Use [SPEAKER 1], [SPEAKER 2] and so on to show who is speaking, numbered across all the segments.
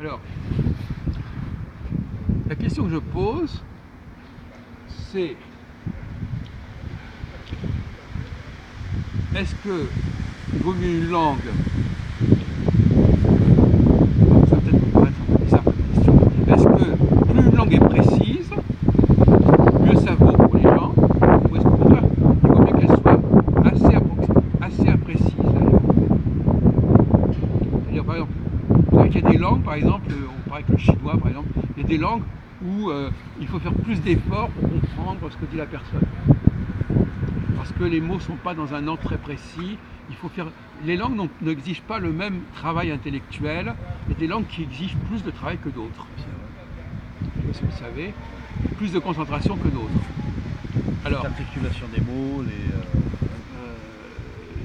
[SPEAKER 1] Alors, la question que je pose, c'est est-ce qu'il vaut mieux une langue, ça peut-être paraître un peu bizarre comme question, est-ce que plus une langue est précise, mieux ça vaut pour les gens, ou est-ce qu'au contraire, il vaut mieux qu'elle soit assez imprécise la langue. C'est-à-dire, par exemple, vous savez qu'il y a des langues, par exemple, on parle avec le chinois par exemple, il y a des langues où il faut faire plus d'efforts pour comprendre ce que dit la personne. Parce que les mots ne sont pas dans un ordre très précis. Les langues n'exigent pas le même travail intellectuel. Il y a des langues qui exigent plus de travail que d'autres. Je ne sais pas si vous savez, plus de concentration que d'autres. Alors,
[SPEAKER 2] l'articulation des mots,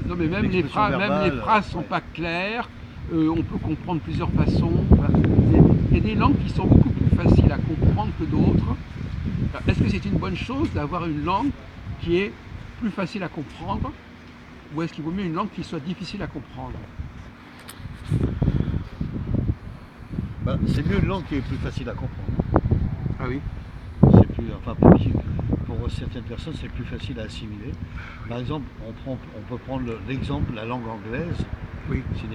[SPEAKER 1] non mais même les phrases ne sont pas claires. On peut comprendre plusieurs façons. Il y a des langues qui sont beaucoup plus faciles à comprendre que d'autres. Est-ce que c'est une bonne chose d'avoir une langue qui est plus facile à comprendre, ou est-ce qu'il vaut mieux une langue qui soit difficile à comprendre?
[SPEAKER 2] C'est mieux une langue qui est plus facile à comprendre.
[SPEAKER 1] Ah oui.
[SPEAKER 2] C'est plus, enfin pour certaines personnes, c'est plus facile à assimiler. Par exemple, on peut prendre l'exemple de la langue anglaise.
[SPEAKER 1] Oui.
[SPEAKER 2] Si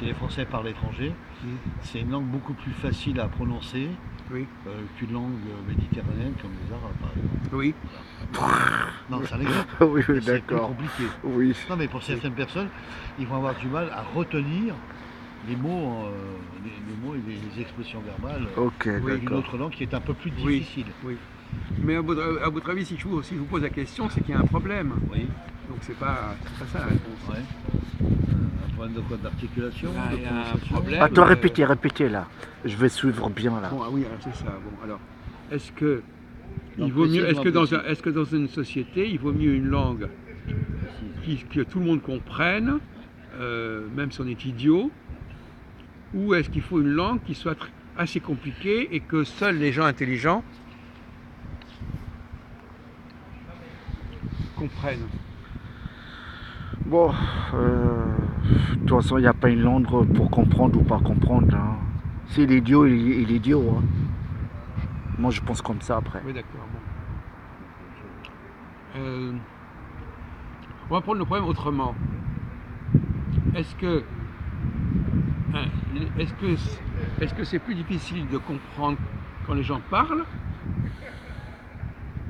[SPEAKER 2] les Français parlent étranger, c'est une langue beaucoup plus facile à prononcer qu'une langue méditerranéenne comme les Arabes par exemple.
[SPEAKER 1] Oui.
[SPEAKER 2] Non, c'est un exemple.
[SPEAKER 3] Oui,
[SPEAKER 2] c'est plus
[SPEAKER 3] d'accord.
[SPEAKER 2] compliqué.
[SPEAKER 3] Oui.
[SPEAKER 2] Non, mais pour certaines personnes, ils vont avoir du mal à retenir les mots, et les expressions verbales d'une autre langue qui est un peu plus difficile.
[SPEAKER 1] Oui. Mais à votre avis, si je vous pose la question, c'est qu'il y a un problème.
[SPEAKER 2] Oui.
[SPEAKER 1] Donc c'est pas ça la réponse.
[SPEAKER 2] Ouais. Un problème de quoi? D'articulation, de
[SPEAKER 1] Il y a un
[SPEAKER 2] prononciation.
[SPEAKER 1] problème.
[SPEAKER 3] Attends, répétez là. Je vais suivre bien là.
[SPEAKER 1] Bon, ah oui, c'est ça. Bon, alors, est-ce que dans une société, il vaut mieux une langue que tout le monde comprenne, même si on est idiot, ou est-ce qu'il faut une langue qui soit assez compliquée et que seuls les gens intelligents comprennent?
[SPEAKER 3] Bon, de toute façon, il n'y a pas une langue pour comprendre ou pas comprendre. Hein. Si l'idiot, il est idiot. Hein. Moi, je pense comme ça après.
[SPEAKER 1] Oui, d'accord. Bon. On va prendre le problème autrement. Est-ce que c'est plus difficile de comprendre quand les gens parlent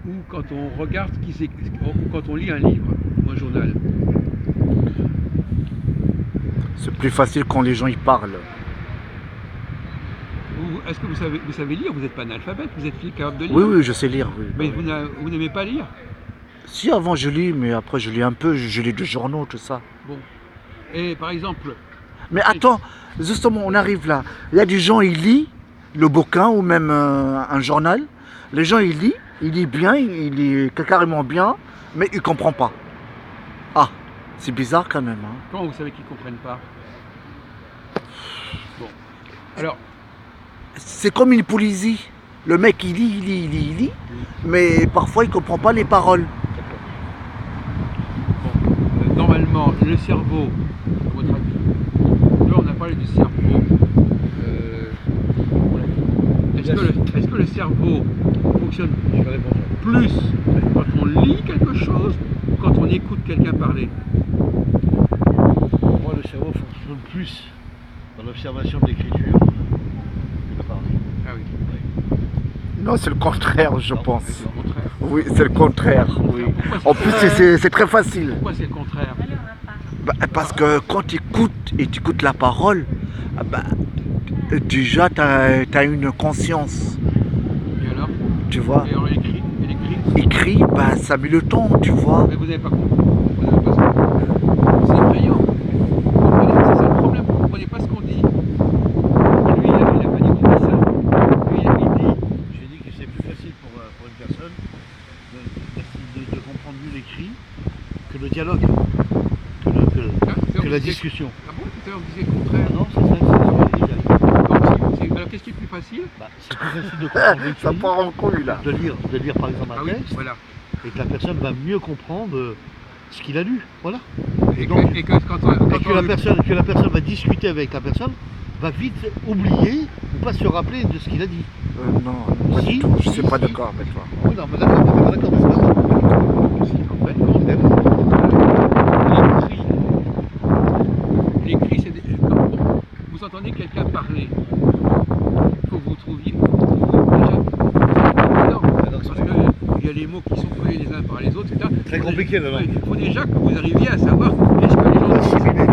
[SPEAKER 1] ou quand on regarde ou quand on lit un livre ou un journal?
[SPEAKER 3] C'est plus facile quand les gens y parlent.
[SPEAKER 1] Est-ce que vous savez lire? Vous n'êtes pas analphabète, vous êtes capable de lire?
[SPEAKER 3] Oui, je sais lire. Oui.
[SPEAKER 1] Mais vous n'aimez pas lire?
[SPEAKER 3] Si, avant je lis, mais après je lis un peu, je lis des journaux, tout ça.
[SPEAKER 1] Bon. Et par exemple...
[SPEAKER 3] Mais attends, justement, on arrive là. Il y a des gens, ils lisent le bouquin ou même un journal. Les gens, ils lisent bien, ils lisent carrément bien, mais ils ne comprennent pas. Ah, c'est bizarre quand même. Hein.
[SPEAKER 1] Comment vous savez qu'ils ne comprennent pas? Bon. Alors...
[SPEAKER 3] C'est comme une poésie. Le mec, il lit, mais parfois, il ne comprend pas les paroles.
[SPEAKER 1] Bon. Normalement, le cerveau, à votre avis, là on a parlé du cerveau. Est-ce que le cerveau fonctionne plus quand on lit quelque chose ou quand on écoute quelqu'un parler?
[SPEAKER 2] Pour moi, le cerveau fonctionne plus dans l'observation de l'écriture que de parler.
[SPEAKER 1] Ah oui.
[SPEAKER 3] Non, c'est le contraire, je pense.
[SPEAKER 1] C'est le contraire.
[SPEAKER 3] Oui, c'est le contraire. Oui. En plus, c'est très facile.
[SPEAKER 1] Pourquoi c'est le contraire?
[SPEAKER 3] Parce que quand tu écoutes et tu écoutes la parole, déjà tu as une conscience.
[SPEAKER 1] Et alors?
[SPEAKER 3] Tu vois?
[SPEAKER 1] Et alors l'écrit?
[SPEAKER 3] Écrit, ça met le temps, tu vois.
[SPEAKER 1] Mais vous n'avez pas compris. C'est effrayant. C'est ça le problème, vous ne comprenez pas ce qu'on dit. Lui, il n'a pas dit qu'on dit ça. Lui, il dit.
[SPEAKER 2] J'ai dit que c'est plus facile pour une personne de comprendre mieux l'écrit que le dialogue, que la discussion.
[SPEAKER 1] Ah bon? Tout à l'heure, vous disiez le contraire.
[SPEAKER 2] Ah non, c'est ça, c'est ce que j'ai dit.
[SPEAKER 1] Alors qu'est-ce qui est plus facile?
[SPEAKER 2] C'est plus facile de comprendre l'écrit,
[SPEAKER 3] Ça part en couille là.
[SPEAKER 2] de lire par exemple un texte,
[SPEAKER 1] Voilà.
[SPEAKER 2] et que la personne va mieux comprendre ce qu'il a lu. Voilà.
[SPEAKER 1] Et
[SPEAKER 2] donc,
[SPEAKER 1] que quand
[SPEAKER 2] que la personne va discuter avec la personne, va vite oublier ou pas se rappeler de ce qu'il a dit.
[SPEAKER 3] Non, pas du tout. Je ne suis pas d'accord avec toi.
[SPEAKER 2] Oui, non, mais d'accord, mais c'est pas grave.
[SPEAKER 1] En fait, l'écrit, c'est quand vous entendez quelqu'un parler, il faut que vous trouviez déjà. Non, parce qu'il y a les mots qui sont collés les uns par les autres, etc.
[SPEAKER 2] Très compliqué la langue.
[SPEAKER 1] Il faut déjà que vous arriviez à savoir est-ce que les gens
[SPEAKER 2] Assimiler.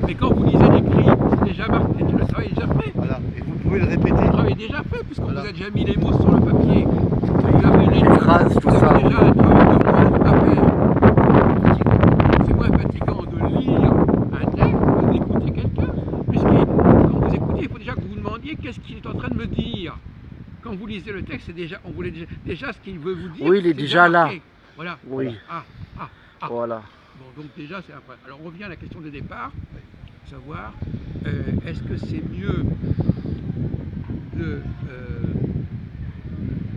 [SPEAKER 1] Mais quand vous lisez l'écrit, c'est déjà marqué, le travail est déjà fait.
[SPEAKER 2] Voilà, et vous pouvez le répéter.
[SPEAKER 1] Le travail est déjà fait, puisqu'on
[SPEAKER 2] Voilà.
[SPEAKER 1] vous a déjà mis les mots sur le papier. Vous avez
[SPEAKER 3] Les phrases, tout
[SPEAKER 1] vous
[SPEAKER 3] ça.
[SPEAKER 1] avez déjà un travail de moins à faire. C'est moins fatigant de lire un texte que d'écouter quelqu'un. Puisque quand vous écoutez, il faut déjà que vous vous demandiez qu'est-ce qu'il est en train de me dire. Quand vous lisez le texte, c'est déjà, on voulait déjà ce qu'il veut vous dire.
[SPEAKER 3] Oui, il est
[SPEAKER 1] c'est
[SPEAKER 3] déjà là.
[SPEAKER 1] marqué. Voilà.
[SPEAKER 3] Oui.
[SPEAKER 1] Ah.
[SPEAKER 3] Voilà.
[SPEAKER 1] Bon, donc déjà, c'est après. Alors, on revient à la question de départ, savoir est-ce que c'est mieux de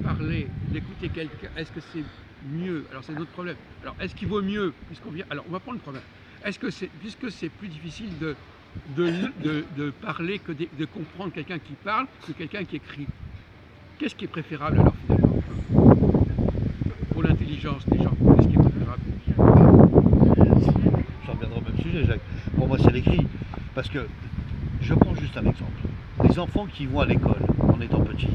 [SPEAKER 1] parler, d'écouter quelqu'un, est-ce que c'est mieux, alors c'est notre problème, alors est-ce qu'il vaut mieux, puisqu'on vient, alors on va prendre le problème, est-ce que c'est, puisque c'est plus difficile de parler que de comprendre quelqu'un qui parle que quelqu'un qui écrit, qu'est-ce qui est préférable alors finalement pour l'intelligence des gens, qu'est-ce qui est préférable?
[SPEAKER 2] J'en reviendrai au même sujet, Jacques. Pour moi, c'est l'écrit. Parce que, je prends juste un exemple. Les enfants qui vont à l'école, en étant petits,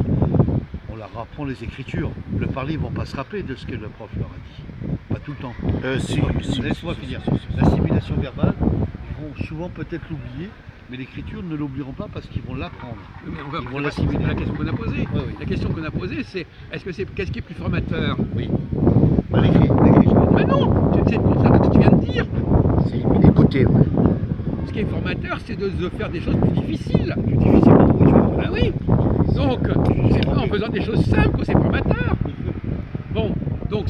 [SPEAKER 2] on leur apprend les écritures. Le parler, ils ne vont pas se rappeler de ce que le prof leur a dit. Pas tout le temps. Laisse-moi finir. L'assimilation verbale, ils vont souvent peut-être l'oublier, mais l'écriture ne l'oublieront pas parce qu'ils vont l'apprendre.
[SPEAKER 1] Ils vont l'assimiler. La question qu'on a posée.
[SPEAKER 2] Oui, oui.
[SPEAKER 1] La question qu'on a posée, c'est qu'est-ce qui est plus formateur?
[SPEAKER 2] Oui. Bah, l'écrit.
[SPEAKER 1] Mais non, c'est le contraire de ce que tu viens de dire.
[SPEAKER 3] C'est écouter, ouais.
[SPEAKER 1] Ce qui est formateur, c'est de faire des choses plus difficiles.
[SPEAKER 2] Plus difficile pour vous, tu vois.
[SPEAKER 1] Ah oui. Donc, c'est pas en faisant des choses simples que c'est formateur. Bon, donc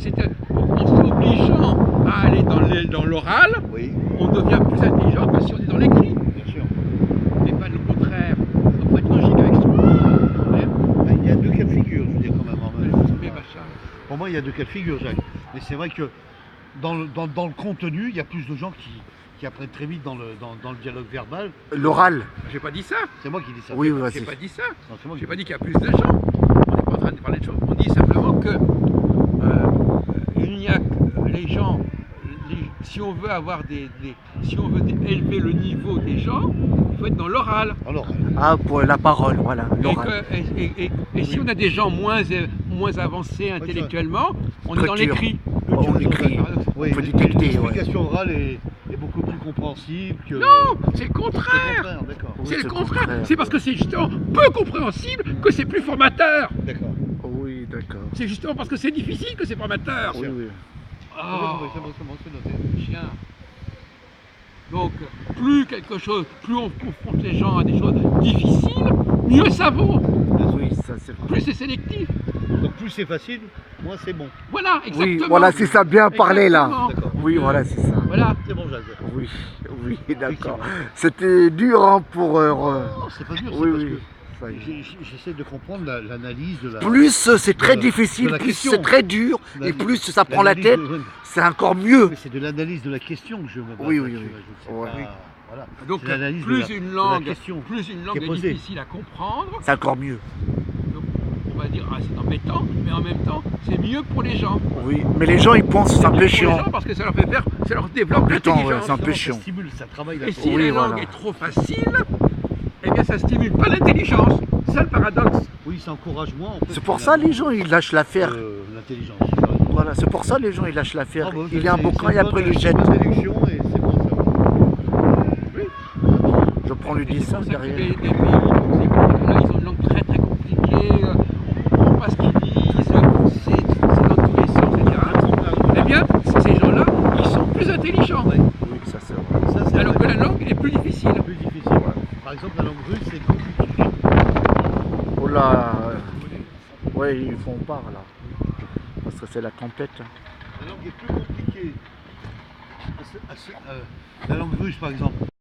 [SPEAKER 1] en s'obligeant à aller dans l'oral,
[SPEAKER 2] Oui,
[SPEAKER 1] on devient plus intelligent que si on est dans l'écrit.
[SPEAKER 2] bien sûr.
[SPEAKER 1] Et pas le contraire. Il faut être logique avec ce problème.
[SPEAKER 2] Il y a deux cas de figure, je veux dire, quand même.
[SPEAKER 1] Mais machin.
[SPEAKER 2] Pour moi, il y a deux cas de figure, Jacques. Mais c'est vrai que dans le contenu, il y a plus de gens qui apprennent très vite dans le dialogue verbal.
[SPEAKER 3] L'oral.
[SPEAKER 1] J'ai pas dit ça.
[SPEAKER 2] C'est moi qui dis ça.
[SPEAKER 3] Oui,
[SPEAKER 1] J'ai
[SPEAKER 3] vas-y.
[SPEAKER 1] pas dit ça.
[SPEAKER 2] Non, c'est moi
[SPEAKER 1] J'ai
[SPEAKER 2] qui
[SPEAKER 1] pas
[SPEAKER 2] dis
[SPEAKER 1] dit qu'il y a plus de gens. On n'est pas en train de parler de choses. On dit simplement que il n'y a que les gens. Si on veut avoir si on veut élever le niveau des gens, il faut être dans l'oral.
[SPEAKER 2] Alors,
[SPEAKER 3] Ah, pour la parole, voilà.
[SPEAKER 1] Et,
[SPEAKER 3] L'oral.
[SPEAKER 1] et si on a des gens moins avancés intellectuellement, on est dans
[SPEAKER 3] Structure.
[SPEAKER 1] l'écrit.
[SPEAKER 3] On écrit.
[SPEAKER 2] oui,
[SPEAKER 3] On peut détecter, ouais.
[SPEAKER 2] l'explication orale est beaucoup plus compréhensible que...
[SPEAKER 1] Non, c'est le
[SPEAKER 2] C'est le
[SPEAKER 1] contraire.
[SPEAKER 2] contraire, d'accord.
[SPEAKER 3] Oui,
[SPEAKER 1] C'est le
[SPEAKER 3] c'est
[SPEAKER 1] contraire.
[SPEAKER 3] contraire.
[SPEAKER 1] C'est parce que c'est justement peu compréhensible que c'est plus formateur.
[SPEAKER 2] D'accord.
[SPEAKER 3] Oui, d'accord.
[SPEAKER 1] C'est justement parce que c'est difficile que c'est formateur.
[SPEAKER 3] Oui, oui.
[SPEAKER 1] Ah,
[SPEAKER 2] C'est bon, c'est noté.
[SPEAKER 1] chien. Donc, plus on confronte les gens à des choses difficiles, mieux ça vaut.
[SPEAKER 3] Oui, ça c'est vrai.
[SPEAKER 1] Plus c'est sélectif.
[SPEAKER 2] Donc plus c'est facile, moins c'est bon.
[SPEAKER 1] Voilà, exactement.
[SPEAKER 3] Oui, voilà, c'est ça, bien parlé là.
[SPEAKER 1] Exactement.
[SPEAKER 2] D'accord.
[SPEAKER 3] Oui, voilà, c'est ça.
[SPEAKER 1] Voilà.
[SPEAKER 2] C'est bon, Jacques.
[SPEAKER 3] Oui, oui, d'accord.
[SPEAKER 2] Effectivement.
[SPEAKER 3] C'était dur hein, pour...
[SPEAKER 2] Non, c'est pas dur, c'est
[SPEAKER 3] oui,
[SPEAKER 2] parce
[SPEAKER 3] oui.
[SPEAKER 2] que
[SPEAKER 3] Ça y est.
[SPEAKER 2] j'essaie de comprendre l'analyse de la...
[SPEAKER 3] Plus c'est très
[SPEAKER 2] de
[SPEAKER 3] difficile,
[SPEAKER 2] la
[SPEAKER 3] plus
[SPEAKER 2] question.
[SPEAKER 3] c'est très dur, et
[SPEAKER 2] La-
[SPEAKER 3] plus ça prend la
[SPEAKER 2] l'analyse
[SPEAKER 3] tête,
[SPEAKER 2] de-
[SPEAKER 3] c'est encore mieux.
[SPEAKER 2] Mais c'est de l'analyse de la question que je me base
[SPEAKER 3] Oui,
[SPEAKER 2] là-dessus,
[SPEAKER 3] oui, oui.
[SPEAKER 2] je sais
[SPEAKER 3] Ouais.
[SPEAKER 2] pas,
[SPEAKER 3] Oui.
[SPEAKER 2] Voilà.
[SPEAKER 1] Donc,
[SPEAKER 2] C'est l'analyse
[SPEAKER 1] plus
[SPEAKER 2] de la-
[SPEAKER 1] une
[SPEAKER 2] de la
[SPEAKER 1] langue,
[SPEAKER 2] question
[SPEAKER 1] plus une langue
[SPEAKER 2] qui est
[SPEAKER 1] est
[SPEAKER 2] posée.
[SPEAKER 1] difficile à comprendre,
[SPEAKER 3] C'est encore mieux.
[SPEAKER 1] donc on va dire ah, c'est embêtant, mais en même temps c'est mieux pour les gens.
[SPEAKER 3] Oui, mais les gens ils pensent que c'est un
[SPEAKER 1] mieux
[SPEAKER 3] peu
[SPEAKER 1] pour les
[SPEAKER 3] chiant.
[SPEAKER 1] gens parce que ça leur fait faire, ça leur développe
[SPEAKER 3] Putain, ouais,
[SPEAKER 1] l'intelligence.
[SPEAKER 3] c'est un peu
[SPEAKER 2] Ça
[SPEAKER 3] chiant.
[SPEAKER 2] stimule, ça travaille la
[SPEAKER 1] Et si
[SPEAKER 3] Oui,
[SPEAKER 1] la langue
[SPEAKER 3] voilà.
[SPEAKER 1] est trop facile, eh bien ça stimule pas l'intelligence. C'est ça le paradoxe.
[SPEAKER 2] Oui, ça encourage moins. En fait,
[SPEAKER 3] C'est pour ça les gens ils lâchent l'affaire.
[SPEAKER 2] l'intelligence.
[SPEAKER 3] Voilà, c'est pour ça les gens ils lâchent l'affaire.
[SPEAKER 2] Ah, bah,
[SPEAKER 3] Il y a un
[SPEAKER 2] c'est-
[SPEAKER 3] bouquin
[SPEAKER 2] c'est
[SPEAKER 3] et après
[SPEAKER 2] une
[SPEAKER 3] il le jette.
[SPEAKER 2] bonne déduction et c'est bon ça.
[SPEAKER 3] Je prends le
[SPEAKER 1] Et c'est
[SPEAKER 3] dessin
[SPEAKER 1] pour ça qu'il y a
[SPEAKER 3] derrière.
[SPEAKER 1] des pays comme ces pays-là, ils ont une langue très très compliquée, on ne comprend pas ce qu'ils disent, c'est dans tous les sens, etc. Eh bien, ces gens-là, ils sont plus intelligents.
[SPEAKER 3] Oui, ça c'est vrai.
[SPEAKER 2] Ça, c'est
[SPEAKER 1] Alors que
[SPEAKER 2] vrai.
[SPEAKER 1] la langue est plus difficile.
[SPEAKER 2] Plus difficile. Par exemple, la langue russe, c'est compliqué.
[SPEAKER 3] Oh là, ouais, ils font part là. Parce que c'est la tempête.
[SPEAKER 2] La langue est plus compliquée. La langue russe, par exemple.